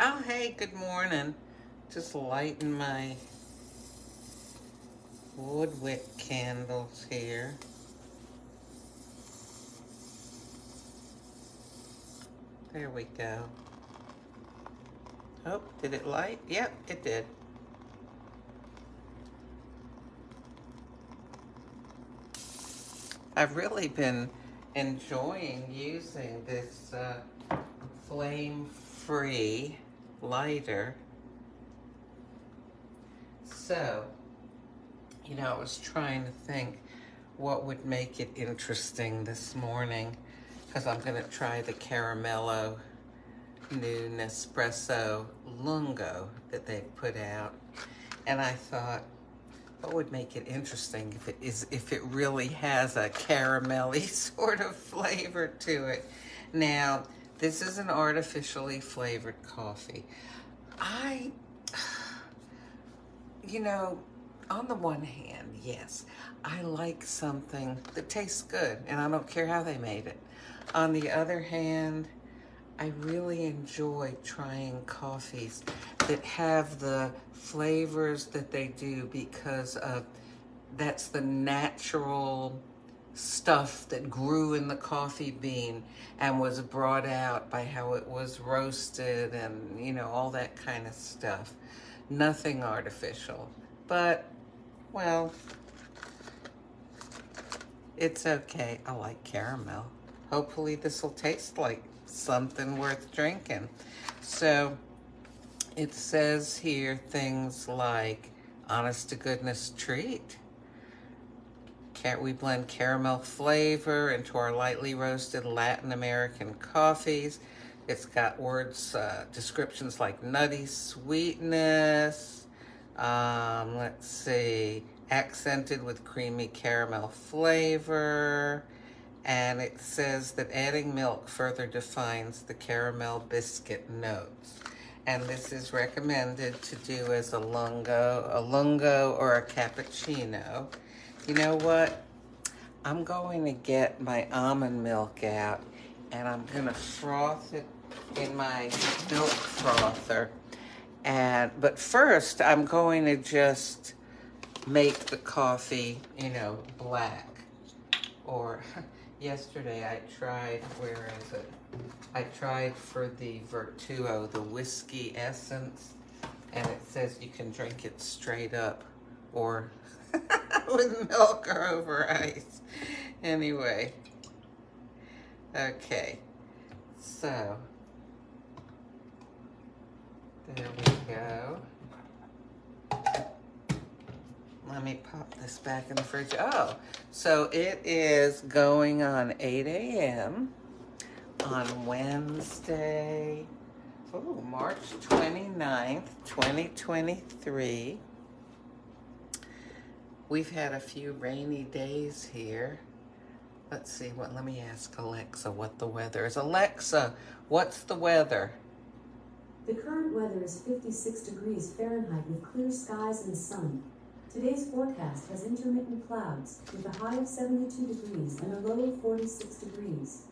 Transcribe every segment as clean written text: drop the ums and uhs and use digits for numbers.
Oh, hey, good morning. Just lighting my wood wick candles here. There we go. Oh, did it light? Yep, it did. I've really been enjoying using this flame-free lighter. So, I was trying to think what would make it interesting this morning because I'm going to try the Caramello new Nespresso lungo that they put out. And I thought, what would make it interesting if it really has a caramelly sort of flavor to it. Now, this is an artificially flavored coffee. I, on the one hand, yes, I like something that tastes good, and I don't care how they made it. On the other hand, I really enjoy trying coffees that have the flavors that they do because that's the natural stuff that grew in the coffee bean and was brought out by how it was roasted and, all that kind of stuff. Nothing artificial. But, well, it's okay. I like caramel. Hopefully this will taste like something worth drinking. So it says here things like honest to goodness treat. We blend caramel flavor into our lightly roasted Latin American coffees. It's got words, descriptions like nutty sweetness. Let's see, accented with creamy caramel flavor. And it says that adding milk further defines the caramel biscuit notes. And this is recommended to do as a lungo or a cappuccino. You know what? I'm going to get my almond milk out and I'm going to froth it in my milk frother. But first, I'm going to just make the coffee, black. Or yesterday I tried, where is it? I tried for the Vertuo, the whiskey essence, and it says you can drink it straight up or with milk or over ice. Anyway, okay, so there we go. Let me pop this back in the fridge. Oh, so it is going on 8 a.m. on Wednesday, March 29th, 2023. We've had a few rainy days here. Let's see, let me ask Alexa what the weather is. Alexa, what's the weather? The current weather is 56 degrees Fahrenheit with clear skies and sun. Today's forecast has intermittent clouds with a high of 72 degrees and a low of 46 degrees.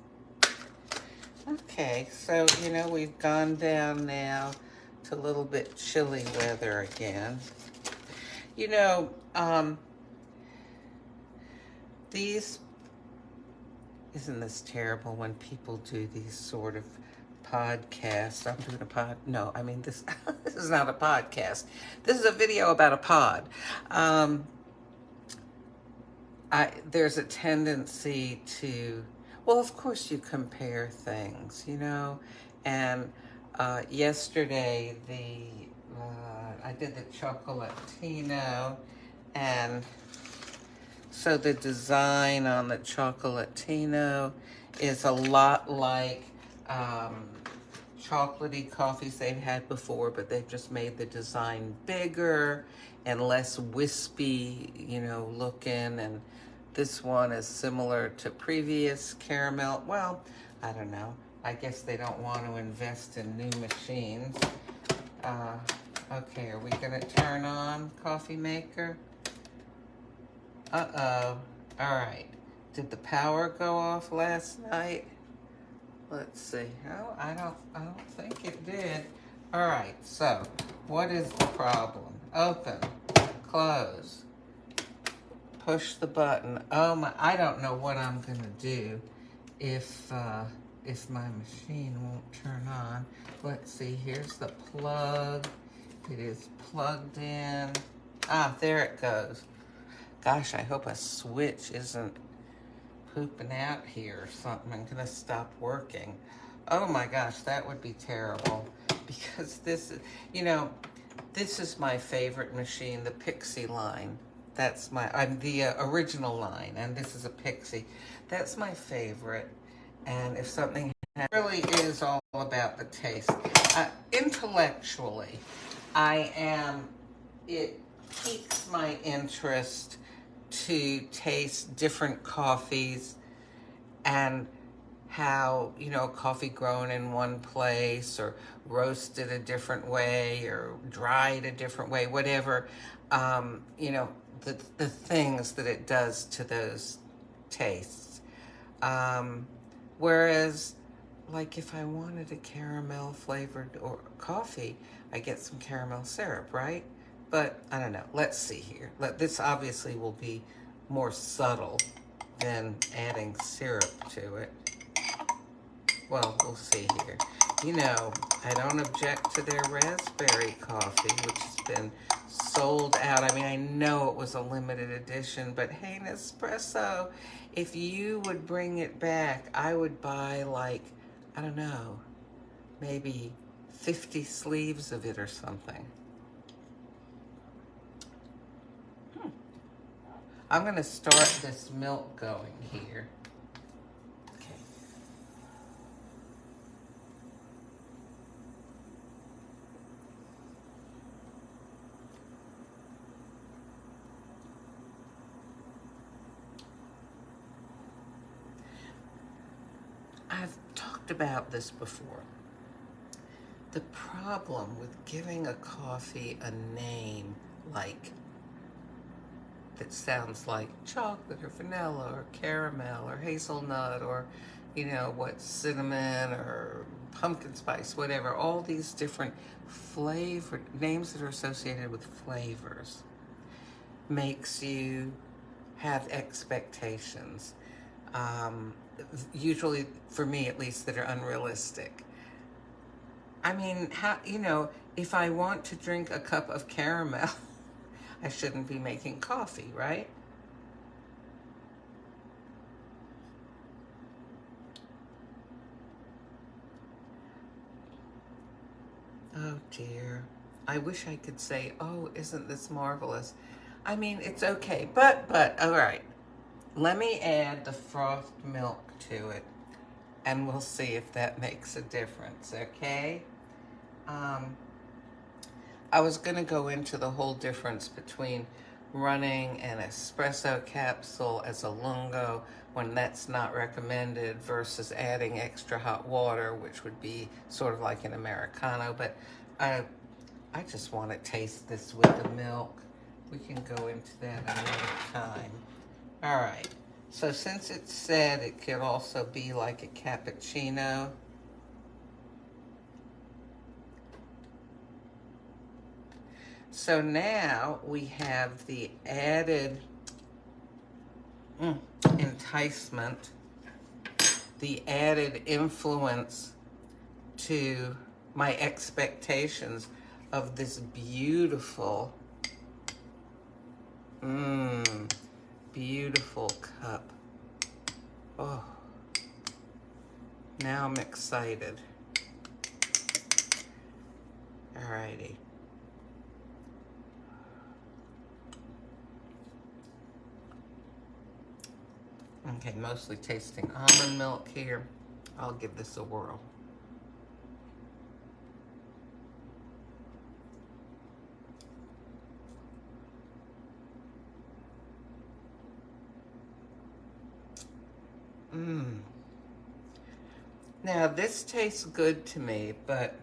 Okay, so, we've gone down now to a little bit chilly weather again. Isn't this terrible when people do these sort of podcasts? I'm doing this this is not a podcast. This is a video about a pod. There's a tendency to, well, of course you compare things, and yesterday I did the chocolatino, and so the design on the chocolatino is a lot like chocolatey coffees they've had before, but they've just made the design bigger and less wispy, looking. And this one is similar to previous caramel. Well, I don't know. I guess they don't want to invest in new machines. Okay, are we going to turn on coffee maker? Uh-oh. All right. Did the power go off last night? Let's see. Oh, I don't think it did. All right, so what is the problem? Open, close, push the button. Oh my, I don't know what I'm gonna do if my machine won't turn on. Let's see, here's the plug. It is plugged in. Ah, there it goes. Gosh, I hope a switch isn't pooping out here or something. I'm gonna stop working. Oh my gosh, that would be terrible. Because this is, this is my favorite machine, the Pixie line. I'm the original line, and this is a Pixie. That's my favorite. And if something really is all about the taste. Intellectually, it piques my interest to taste different coffees and how, coffee grown in one place or roasted a different way or dried a different way, whatever, the things that it does to those tastes. Whereas, like if I wanted a caramel flavored or coffee, I get some caramel syrup, right? But I don't know. Let's see here. This obviously will be more subtle than adding syrup to it. Well, we'll see here. I don't object to their raspberry coffee, which has been sold out. I mean, I know it was a limited edition, but hey, Nespresso, if you would bring it back, I would buy I don't know, maybe 50 sleeves of it or something. I'm going to start this milk going here. Okay. I've talked about this before. The problem with giving a coffee a name that sounds like chocolate or vanilla or caramel or hazelnut or, cinnamon or pumpkin spice, whatever, all these different flavor names that are associated with flavors makes you have expectations. Usually, for me at least, that are unrealistic. I mean, if I want to drink a cup of caramel, I shouldn't be making coffee, right? Oh dear. I wish I could say, oh, isn't this marvelous? I mean, it's okay, but, all right. Let me add the frothed milk to it, and we'll see if that makes a difference, okay? I was going to go into the whole difference between running an espresso capsule as a lungo when that's not recommended versus adding extra hot water, which would be sort of like an Americano, but I just want to taste this with the milk. We can go into that another time. All right, so since it said it could also be like a cappuccino, so now we have the added enticement, the added influence to my expectations of this beautiful, beautiful cup. Oh, now I'm excited. All righty. Okay, mostly tasting almond milk here. I'll give this a whirl. Now, this tastes good to me, but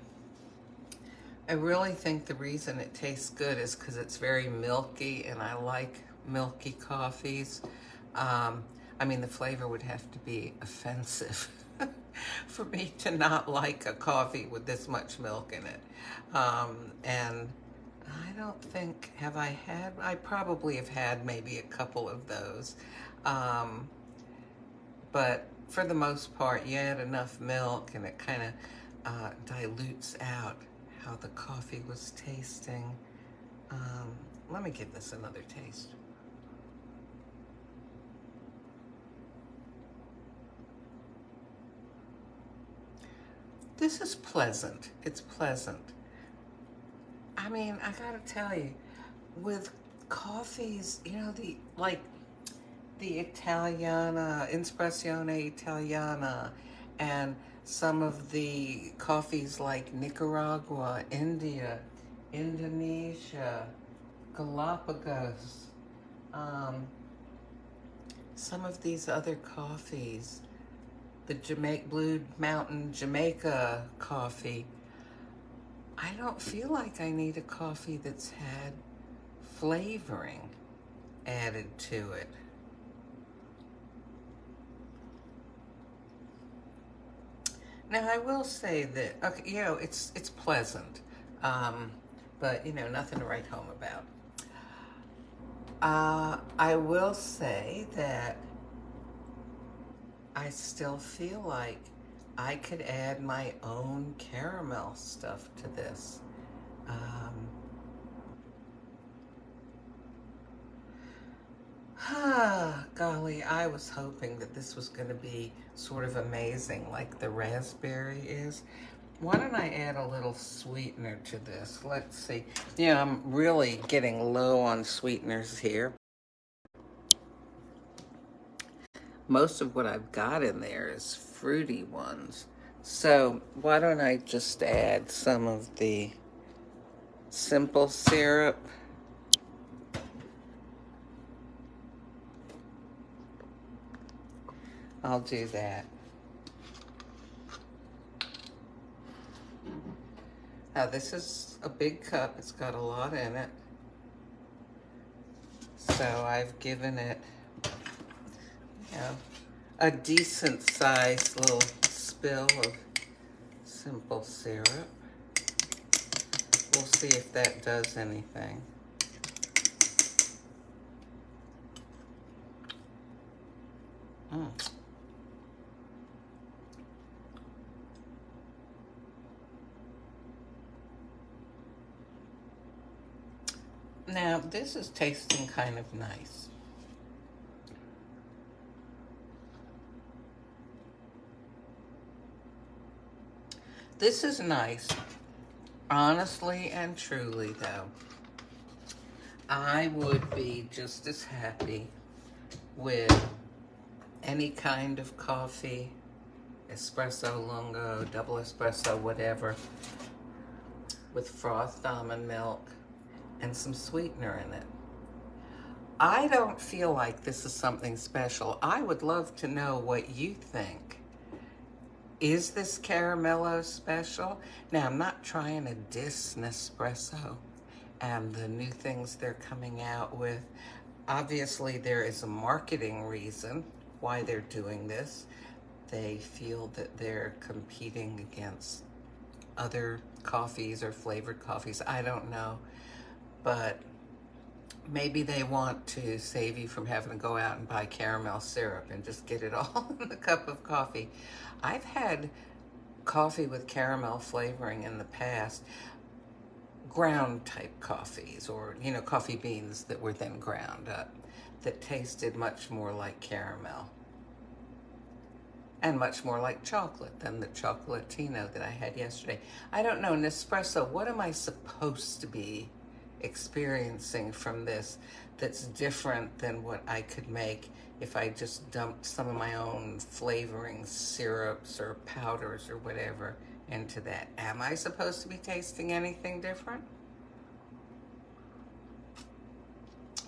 I really think the reason it tastes good is because it's very milky, and I like milky coffees. I mean, the flavor would have to be offensive for me to not like a coffee with this much milk in it. And I don't think, I probably have had maybe a couple of those. But for the most part, you add enough milk and it kind of dilutes out how the coffee was tasting. Let me give this another taste. This is pleasant. It's pleasant. I mean, I gotta tell you, with coffees, you know, the Italiana, Espressione Italiana, and some of the coffees like Nicaragua, India, Indonesia, Galapagos, some of these other coffees, the Blue Mountain Jamaica coffee, I don't feel like I need a coffee that's had flavoring added to it. Now I will say that, okay, you know, it's pleasant, but you know, nothing to write home about. I will say that I still feel like I could add my own caramel stuff to this. Golly, I was hoping that this was going to be sort of amazing like the raspberry is. Why don't I add a little sweetener to this? Let's see. Yeah, I'm really getting low on sweeteners here. Most of what I've got in there is fruity ones. So why don't I just add some of the simple syrup? I'll do that. Now this is a big cup. It's got a lot in it. So I've given it, you know, a decent sized little spill of simple syrup. We'll see if that does anything. Now, this is tasting kind of nice. This is nice. Honestly and truly, though, I would be just as happy with any kind of coffee, espresso, lungo, double espresso, whatever, with frothed almond milk and some sweetener in it. I don't feel like this is something special. I would love to know what you think. Is this Caramello special? Now, I'm not trying to diss Nespresso and the new things they're coming out with. Obviously, there is a marketing reason why they're doing this. They feel that they're competing against other coffees or flavored coffees. I don't know. But maybe they want to save you from having to go out and buy caramel syrup and just get it all in the cup of coffee. I've had coffee with caramel flavoring in the past, ground type coffees, or, you know, coffee beans that were then ground up, that tasted much more like caramel and much more like chocolate than the chocolatino that I had yesterday. I don't know, Nespresso, what am I supposed to be experiencing from this that's different than what I could make if I just dumped some of my own flavoring syrups or powders or whatever into that? Am I supposed to be tasting anything different?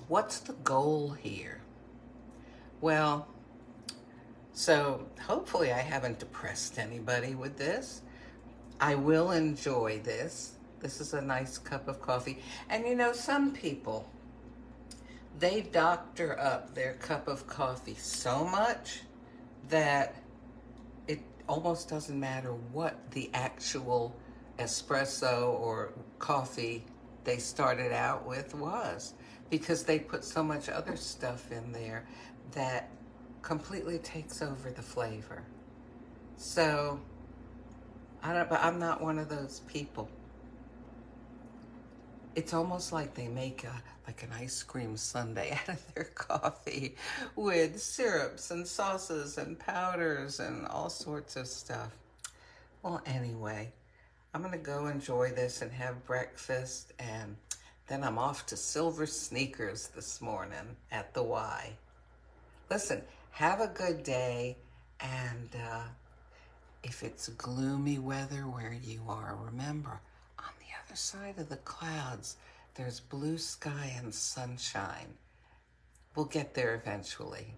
What's the goal here? Well, so hopefully I haven't depressed anybody with this. I will enjoy this. This is a nice cup of coffee. And you know, some people, they doctor up their cup of coffee so much that almost doesn't matter what the actual espresso or coffee they started out with was, because they put so much other stuff in there that completely takes over the flavor. So but I'm not one of those people. It's almost like they make an ice cream sundae out of their coffee with syrups and sauces and powders and all sorts of stuff. Well, anyway, I'm going to go enjoy this and have breakfast, and then I'm off to Silver Sneakers this morning at the Y. Listen, have a good day, and if it's gloomy weather where you are, remember, on the other side of the clouds, there's blue sky and sunshine. We'll get there eventually.